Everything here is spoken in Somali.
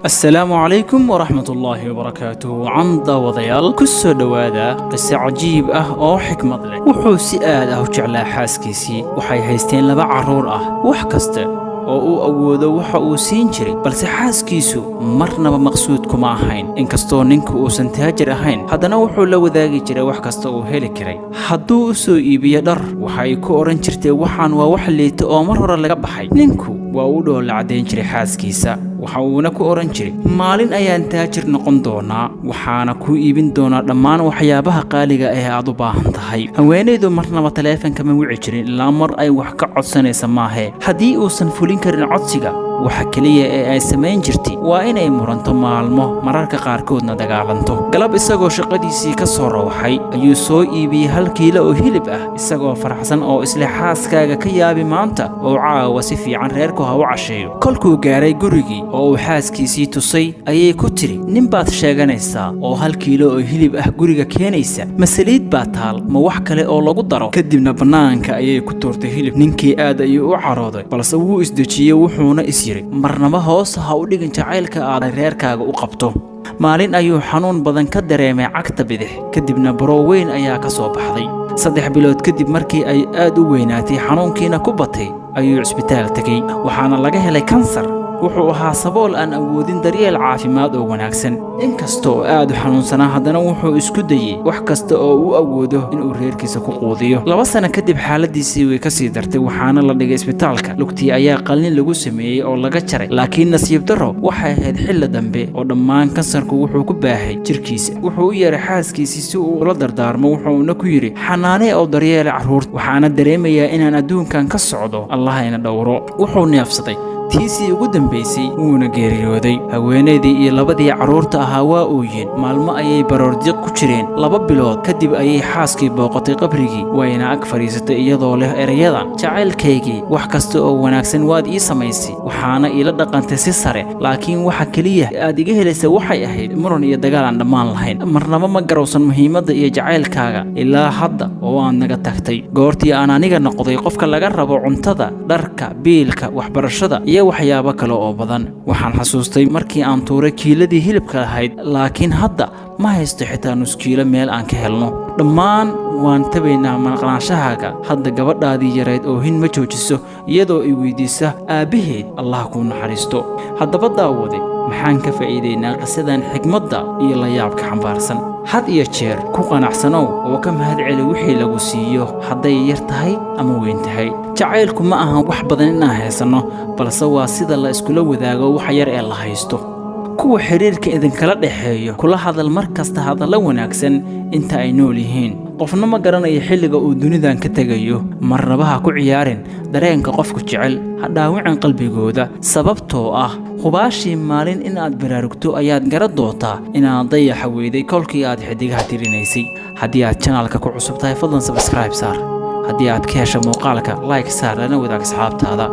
السلام عليكم ورحمة الله وبركاته. عمدا وضيال كسو دوادا قصة عجيب أو حكمة له وحو سئال جعلا حاسكيسي وحي هيستين لبا عرور وحكسته oo uu awoodo waxa uu siin jiray balse xaaskiisu marnaba maqsuud kuma ahayn inkastoo ninku uusan taajir ahayn haddana wuxuu la wadaagi jiray wax kasta oo heli karay hadduu u soo iibiyo dhar waxay ku oran jirtay waxaan waa wax liita oo mar hore laga baxay ninku waa uu dhoola cadeyn jiray xaaskiisa waxa uuna ku oran jiray maalin ayaan taajir noqon doonaa waxaana ku iibin doonaa dhammaan waxyaabaha qaaliga ah ee aad u baahan tahay haweeneydu marnaba taleefanka ma wici jirin ilaa mar ay wax ka codsanaysa maahe haddii uusan fulin karin codsiga waxa kaliya ee ay samayn jirtay waa inay muranto maalmo mararka qaarkoodna dagaalanto galab isagoo shaqadiisii ka soo rawaxay ayuu soo iibiyay 1 kiilo oo hilib ah isagoo faraxsan oo isla xaaskaaga ka yaabi maanta oo caawa si fiican reerku ha u casheeyo kolkuu gaaray gurigii oo uu xaaskiisii tusay ayay ku tiri nin baad sheeganaysaa oo 1 kiilo oo hilib ah guriga keenaysa masaliid baa taal ma wax kale oo lagu daro kadibna banaanka ayay ku toortay hilib ninkii aad ayuu u carooday balse wuu isdejiyay wuxuuna marnaba hoos ha u dhigin jacaylka aad reerkaaga u qabto maalin ayuu xanuun badan ka dareemay cagta bidix kadibna barooweyn ayaa ka soo baxday 3 bilood kadib markii ay aad u weynaatay xanuunkiina ku batay ayuu isbitaal tagay waxaana laga helay kansar wuxuu ahaa sabool aan awoodin daryeel caafimaad oo wanaagsan inkastoo aad u xanuunsanaa haddana wuxuu isku dayay wax kasta oo uu awoodo inuu reerkiisa ku quudiyo 2 sano kadib xaaladiisii way ka sii dartay waxaana la dhigay isbitaalka lugtii ayaa qalin lagu sameeyay oo laga jaray laakiin nasiib darro waxay ahayd xilli dambe oo dhammaan kansarku wuxuu ku baahay jirkiisa wuxuu u yeeray xaaskiisii si uu ula dardaarmo wuxuuna ku yiri xanaanee oo daryeel caruur waxaana dareemayaa inaan adduunkan ka socdo allahayna dhowro wuxuu neefsaday tiisii ugu dambeysay wuuna geeriyooday haweeneydii iyo labadii caruurta ahaa waa ooyeen maalmo ayay baroordiq ku jireen 2 bilood kadib ayay xaaskii booqatay qabrigii wayna ag fariisatay iyadoo leh erayadan jacaylkaygii wax kasta oo wanaagsan waad ii samaysay waxaana ila dhaqantay si sare laakiin waxa kaliya aad iga helaysa waxay ahayd muran iyo dagaal aan dhammaan lahayn marnaba ma garowsan muhiimadda iyo jacaylkaaga ilaa hadda oo aan naga tagtay goortii aan aniga noqday qofka laga rabo cuntada dharka biilka waxbarashada waxyaabo kale oo badan waxaan xasuustay markii aan tuuray kiiladii hilibka lahayd laakiin hadda ma haysto xitaa nus kiilo meel aan ka helno dhammaan waan tabaynaa maqnaanshahaaga hadda gabadhaadii yareed oo hin ma joojiso iyadoo ay weydiisa aabaheed allah kuu naxariisto haddaba daawade maxaan ka faa'iideynaa qisadan xigmadda iyo la yaabka xambaarsan had iyo jeer ku qanacsanow oo ka mahadceli wixii lagu siiyo hadday yar tahay ama weyn tahay jacaylku ma ahan wax badan inaan haysanno balse waa sida la iskula wadaago wax yar ee la haysto kuwa xiriirka idinkala dhaxeeyo kula hadal mar kasta hadalla wanaagsan inta ay nool yihiin qofna ma garanayo xilliga uu dunidan ka tagayo marnaba ha ku ciyaarin dareenka qofku jecel ha dhaawicin qalbigooda sababtoo ah hubaashii maalin in aad baraarugto ayaad garan doontaa inaad dayaxa weyday kolkii aad xidigaha tirinaysay haddii aad channelka ku cusub tahay fadlan subscribe saar haddii aad ka hesho muuqaalka like saar lana wadaag asxaabtaada